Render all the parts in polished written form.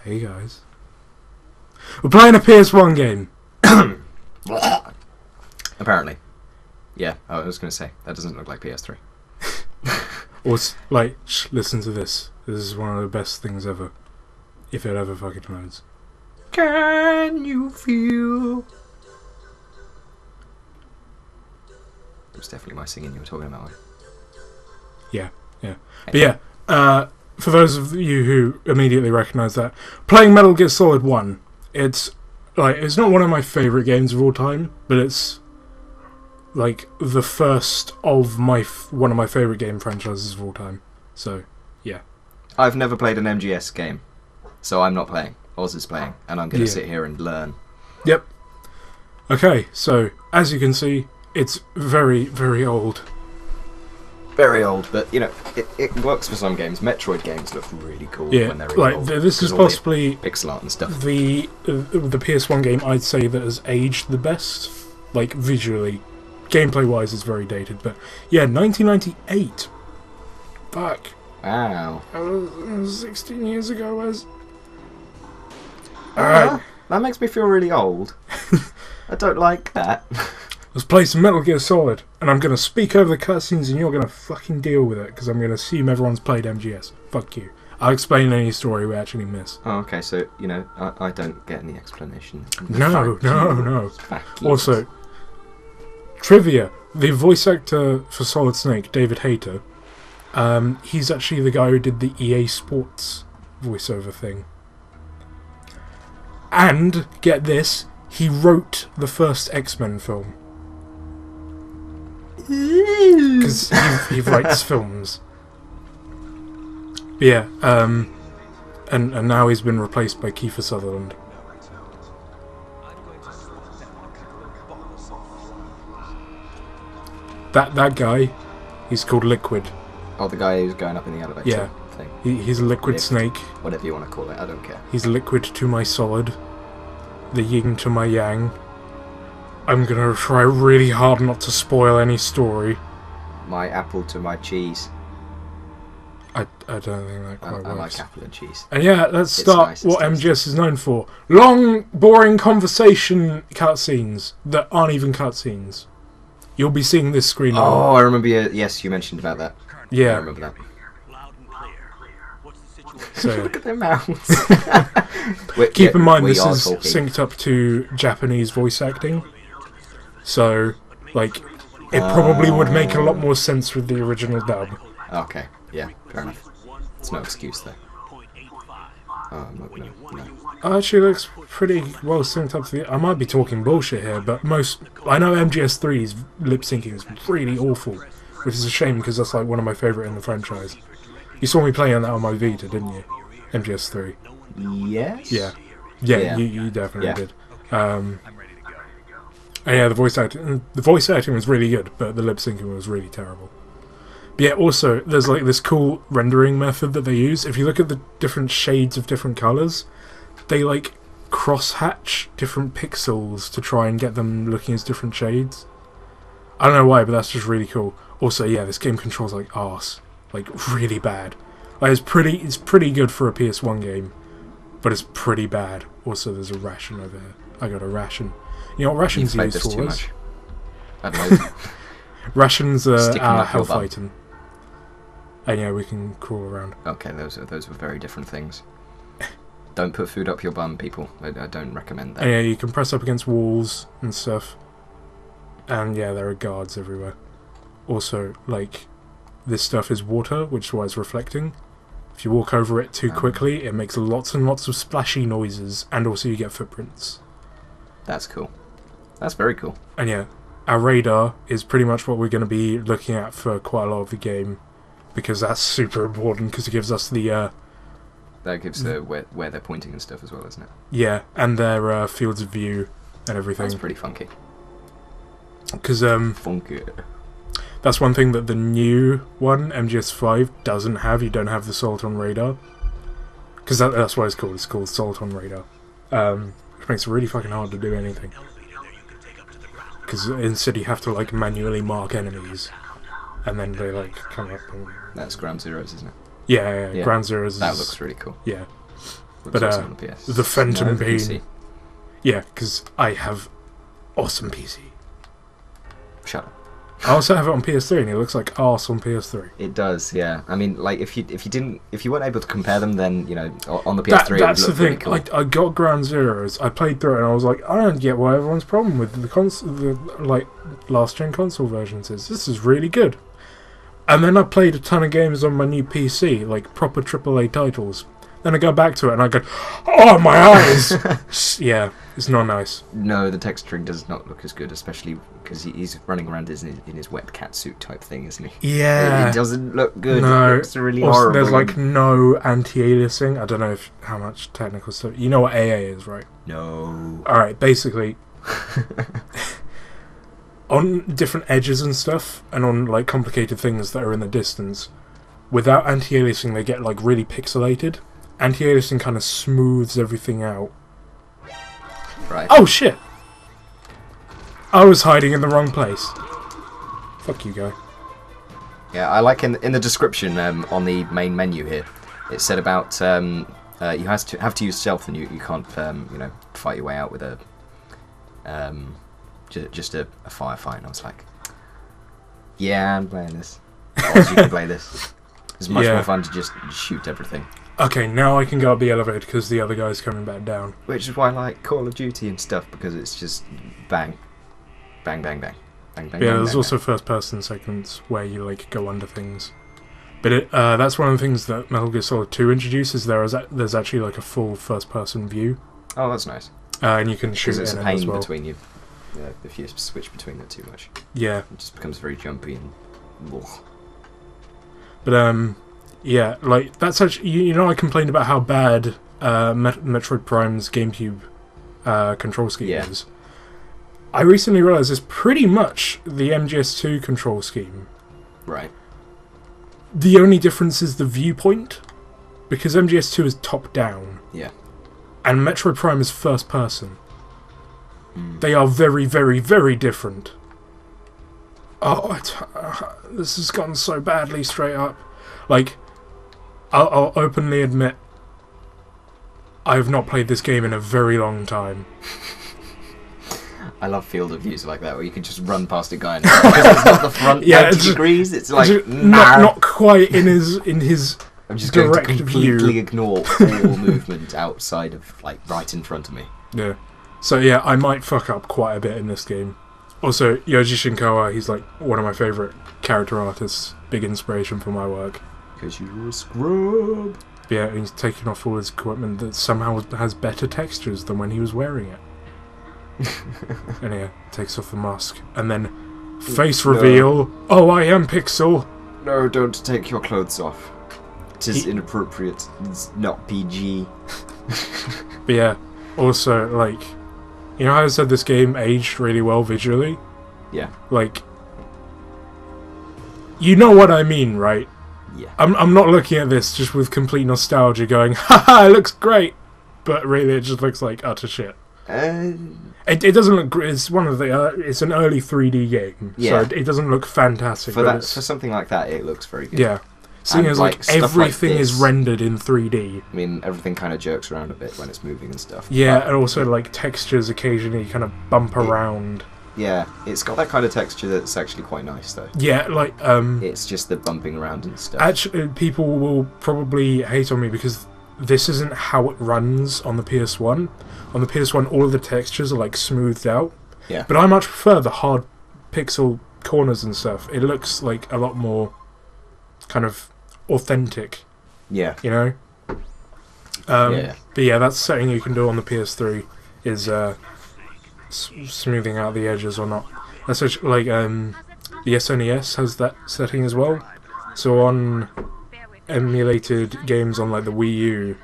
Hey guys. We're playing a PS1 game. Apparently. Yeah, I was going to say, that doesn't look like PS3. Listen to this. This is one of the best things ever. If it ever fucking loads. Can you feel... It was definitely my singing you were talking about. Yeah. But yeah, for those of you who immediately recognise that, playing Metal Gear Solid 1, it's not one of my favourite games of all time, but it's like the first of one of my favourite game franchises of all time. So, yeah. I've never played an MGS game, so I'm not playing. Oz is playing, and I'm going to sit here and learn. Yep. Okay, so, as you can see, it's very, very old. Very old, but, you know, it works for some games. Metroid games look really cool when they're really old. This is possibly pixel art and stuff. The PS1 game I'd say that has aged the best, like visually. Gameplay-wise, it's very dated, but yeah, 1998. Fuck. Wow. That was 16 years ago, Wes. Alright. That makes me feel really old. I don't like that. Let's play some Metal Gear Solid, and I'm going to speak over the cutscenes and you're going to fucking deal with it, because I'm going to assume everyone's played MGS. Fuck you. I'll explain any story we actually miss. Oh, okay, so, you know, I don't get any explanation. No. Fact Also, trivia. The voice actor for Solid Snake, David Hayter, he's actually the guy who did the EA Sports voiceover thing. And, get this, he wrote the first X-Men film. Because he writes films. Yeah, and now he's been replaced by Kiefer Sutherland. That guy, he's called Liquid. Oh, the guy who's going up in the elevator thing. He's a liquid snake. Whatever you want to call it, I don't care. He's liquid to my solid. The yin to my yang. I'm gonna try really hard not to spoil any story. My apple to my cheese. I don't think that quite works. I like apple and cheese. And yeah, let's start what MGS is known for. Long, boring conversation cutscenes that aren't even cutscenes. You'll be seeing this screen now. Oh, I remember yes, you mentioned about that. Yeah. I remember that. So, look at their mouths. Keep in mind this is synced up to Japanese voice acting. So, like, it probably would make a lot more sense with the original dub. Okay, yeah, fair enough. It's no excuse there. No. Actually, looks pretty well synced up to the... I might be talking bullshit here, but I know MGS3's lip syncing is really awful, which is a shame because that's like one of my favourite in the franchise. You saw me playing that on my Vita, didn't you? MGS3. Yes? Yeah, you definitely did. And yeah, the voice acting was really good, but the lip syncing was really terrible. But yeah, also, there's like this cool rendering method that they use. If you look at the different shades of different colours, they like cross-hatch different pixels to try and get them looking as different shades. I don't know why, but that's just really cool. Also, yeah, this game controls like arse. Like, really bad. Like, it's pretty good for a PS1 game, but it's pretty bad. Also, there's a ration over here. I got a ration. You know what rations are used for? I don't know. Rations are our health item. And yeah, we can crawl around. Okay, those were very different things. Don't put food up your bum, people. I don't recommend that. And yeah, you can press up against walls and stuff. And yeah, there are guards everywhere. Also, like, this stuff is water, which is why it's reflecting. If you walk over it too quickly, it makes lots and lots of splashy noises, and also you get footprints. That's cool. That's very cool. And yeah, our radar is pretty much what we're going to be looking at for quite a lot of the game, because that's super important, because it gives us the... that gives the where they're pointing and stuff as well, isn't it? Yeah, and their fields of view and everything. That's pretty funky. Because funky. That's one thing that the new one, MGS5, doesn't have. You don't have the Soliton radar. Because that's what it's called. It's called Soliton radar. Which makes it really fucking hard to do anything. Because instead you have to like manually mark enemies. And then they like come up and... That's Ground Zeroes, isn't it? Yeah. Ground Zeroes is... That looks really cool. Yeah. But the Phantom Pain. Yeah, because I have awesome PC. Shut up. I also have it on PS3, and it looks like arse on PS3. It does, yeah. I mean, like if you weren't able to compare them, then on the PS3 that's it would look the thing. really cool. I got Ground Zeroes. I played through it, and I was like, I don't get what everyone's problem with the last gen console versions is. This is really good. And then I played a ton of games on my new PC, like proper AAA titles. Then I go back to it and I go, oh, my eyes! Yeah, it's not nice. No, the texturing does not look as good, especially because he's running around in his wet cat suit type thing, isn't he? Yeah. It doesn't look good. No. It looks really also, horrible. There's like no anti-aliasing. I don't know how much technical stuff. You know what AA is, right? No. Alright, basically, on different edges and stuff, and on like complicated things that are in the distance, without anti-aliasing they get like really pixelated. Anti-aliasing kind of smooths everything out. Right. Oh shit! I was hiding in the wrong place. Fuck you, guy. Yeah, I like in the description on the main menu here, it said about you have to use stealth and you can't fight your way out with a just a firefight. And I was like, yeah, I'm playing this. You can play this. It's much more fun to just shoot everything. Okay, now I can go up the elevator because the other guy's coming back down. Which is why I like Call of Duty and stuff, because it's just bang, bang, bang, bang, bang, bang. Yeah, bang, there's bang, also bang. first-person segments where you like go under things. But that's one of the things that Metal Gear Solid 2 introduces. There's actually like a full first-person view. Oh, that's nice. And you can shoot because it's in a it pain as well. between you. If you switch between it too much, yeah, it just becomes very jumpy and. Ugh. But yeah, like that's actually I complained about how bad Metroid Prime's GameCube control scheme is. I recently realised it's pretty much the MGS2 control scheme. Right. The only difference is the viewpoint, because MGS2 is top down. Yeah. And Metroid Prime is first person. They are very, very, very different. Oh, this has gone so badly straight up. Like, I'll openly admit, I have not played this game in a very long time. I love field of views like that, where you can just run past a guy and because it's not the front 90 degrees, it's like not quite in his I'm just going to direct completely view. ignore all movement outside of, like, right in front of me. Yeah. So yeah, I might fuck up quite a bit in this game. Also, Yoji Shinkawa, he's like one of my favourite character artists, big inspiration for my work. Because you're a scrub. Yeah, he's taking off all his equipment that somehow has better textures than when he was wearing it. And yeah, takes off the mask. And then, face reveal, oh, I am Pixel! No, don't take your clothes off. It is inappropriate. It's not PG. But yeah, also, like, you know how I said this game aged really well visually? Yeah. Like, you know what I mean, right? Yeah. I'm not looking at this just with complete nostalgia going, haha, it looks great! But really it just looks like utter shit. It doesn't look great. It's one of the. It's an early 3D game, so it doesn't look fantastic. For something like that, it looks very good. Yeah, seeing as like everything is rendered in 3D. I mean, everything kind of jerks around a bit when it's moving and stuff. Yeah, and also like textures occasionally kind of bump around. Yeah, it's got that kind of texture that's actually quite nice, though. Yeah, like it's just the bumping around and stuff. Actually, people will probably hate on me because this isn't how it runs on the PS1. On the PS1, all of the textures are like smoothed out. Yeah. But I much prefer the hard pixel corners and stuff. It looks like a lot more kind of authentic. Yeah. You know? But yeah, that's something you can do on the PS3 is smoothing out the edges or not. That's like the SNES has that setting as well. So on emulated games on like the Wii U,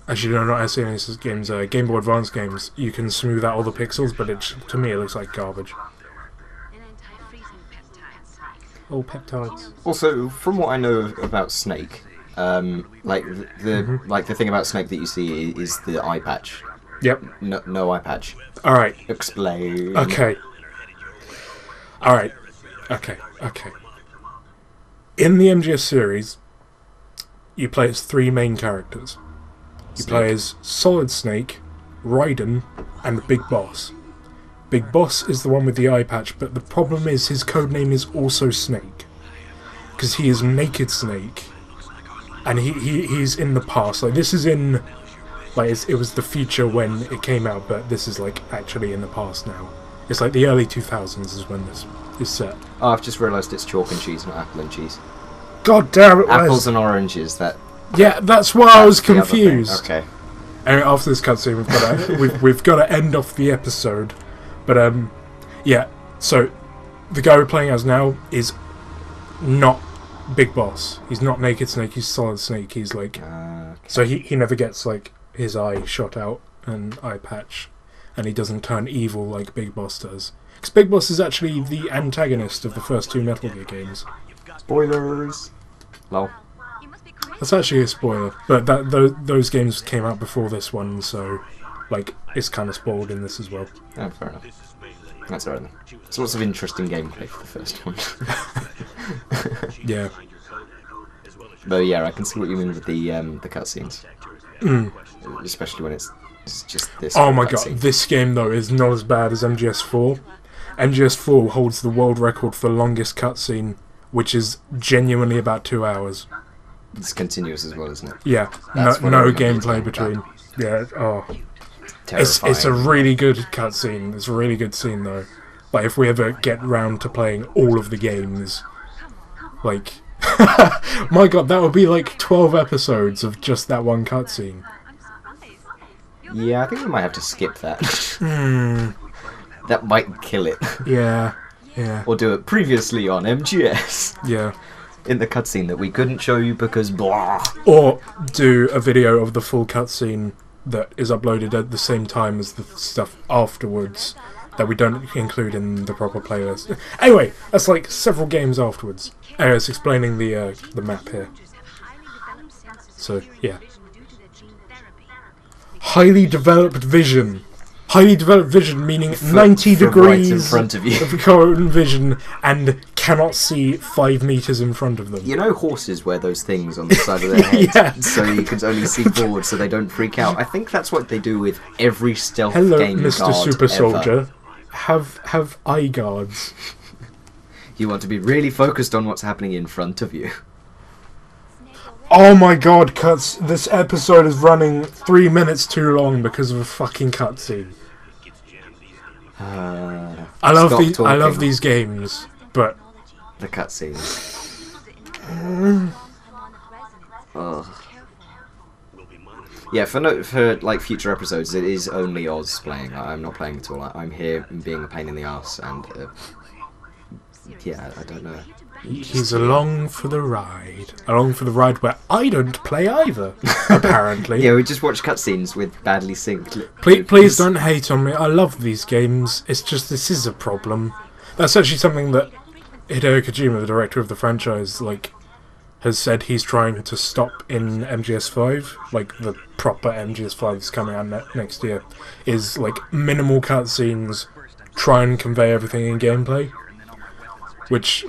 actually no, not SNES games, Game Boy Advance games, you can smooth out all the pixels, but to me it looks like garbage. Oh, peptides. Also, from what I know about Snake, like the thing about Snake that you see is the eye patch. Yep. No eye patch. All right. Explain. Okay. All right. Okay. In the MGS series, you play as 3 main characters. You play as Solid Snake, Raiden, and Big Boss. Big Boss is the one with the eye patch, but the problem is his codename is also Snake. Because he is Naked Snake. And he's in the past. Like, this is in... Like, it was the future when it came out, but this is, like, actually in the past now. It's like the early 2000s is when this is set. Oh, I've just realised it's chalk and cheese, not apple and cheese. God damn it, Apples and oranges, that... Yeah, that's why I was confused. Okay. Anyway, after this cutscene, we've got to end off the episode. But, yeah, so the guy we're playing as now is not Big Boss. He's not Naked Snake, he's Solid Snake. He's like... Okay. So he never gets, like, his eye shot out and eye patch. And he doesn't turn evil like Big Boss does. Because Big Boss is actually the antagonist of the first 2 Metal Gear games. Spoilers! Lol. That's actually a spoiler, but those games came out before this one, so like it's kind of spoiled in this as well. Oh, fair enough. That's alright then. There's lots of interesting gameplay for the first one. Yeah. But yeah, I can see what you mean with the cutscenes. Especially when it's just this. Oh my god, this game though is not as bad as MGS4. MGS4 holds the world record for the longest cutscene, which is genuinely about 2 hours. It's continuous as well, isn't it? Yeah, no gameplay between. Yeah, oh. It's a really good cutscene. It's a really good scene though. Like if we ever get round to playing all of the games, like, my god, that would be like 12 episodes of just that one cutscene. Yeah, I think we might have to skip that. That might kill it. Yeah, yeah. Or do it previously on MGS. Yeah. In the cutscene that we couldn't show you because blah. Or do a video of the full cutscene that is uploaded at the same time as the stuff afterwards that we don't include in the proper playlist. Anyway, that's like several games afterwards. Anyway, it's explaining the map here. So, yeah. Highly developed vision. Highly developed vision meaning 90 degrees right in front of you. of current vision and cannot see 5 meters in front of them. You know horses wear those things on the side of their head Yeah. so you can only see forward so they don't freak out. I think that's what they do with every stealth Hello, game Mr. guard Super ever. Soldier. Have eye guards. You want to be really focused on what's happening in front of you. Oh my god, cuts! This episode is running 3 minutes too long because of a fucking cutscene. I love these games, but the cutscenes. Yeah, for like future episodes, it is only Oz playing. I'm not playing at all. I'm here being a pain in the ass, and yeah, I don't know. He's along for the ride. Along for the ride where I don't play either, apparently. Yeah, we just watch cutscenes with badly synced. Please don't hate on me. I love these games. It's just this is a problem. That's actually something that Hideo Kojima, the director of the franchise, like, has said he's trying to stop in MGS5. Like the proper MGS5 is coming out next year. Is like minimal cutscenes, try and convey everything in gameplay. Which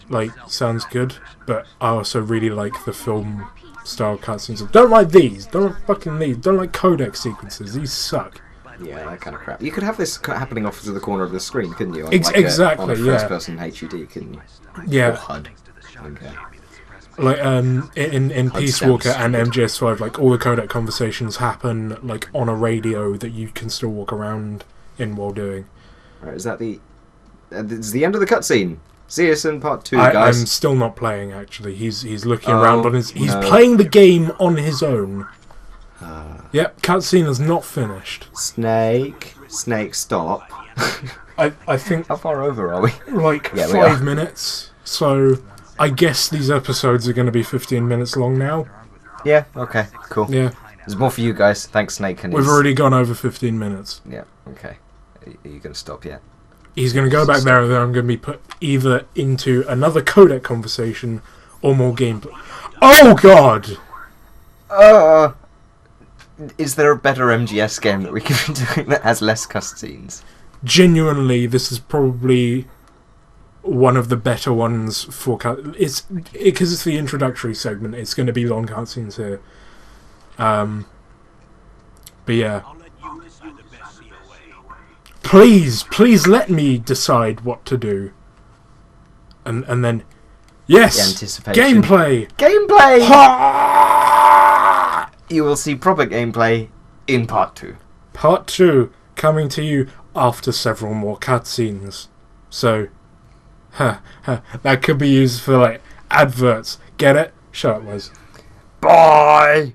like sounds good, but I also really like the film style cutscenes. Don't like these. Don't like fucking these. Don't like codec sequences. These suck. Yeah, that kind of crap. You could have this happening off to the corner of the screen, couldn't you? On, Exactly. On a yeah. first-person HUD, couldn't you? Yeah. Or HUD. Okay. Like in Peace Walker and MGS5, like all the codec conversations happen like on a radio that you can still walk around in while doing. Right, is that the? It's the end of the cutscene. See us in part 2, guys. I'm still not playing. Actually, he's looking around on his. He's playing the game on his own. Yep, cutscene is not finished. Snake, stop. I think. How far over are we? Like 5 minutes. So I guess these episodes are going to be 15 minutes long now. Yeah. Okay. Cool. Yeah. There's more for you guys. Thanks, Snake. And we've already gone over 15 minutes. Yeah. Okay. Are you going to stop yet? He's going to go back there, and then I'm going to be put either into another codec conversation or more gameplay. Oh God! Is there a better MGS game that we can be doing that has less cutscenes? Genuinely, this is probably one of the better ones for because it's the introductory segment. It's going to be long cutscenes here. But yeah. Please let me decide what to do. And then, yes, The anticipation. gameplay. Gameplay. You will see proper gameplay in part 2. Part 2 coming to you after several more cutscenes. So, that could be used for like adverts. Get it? Shut up, Wes. Bye.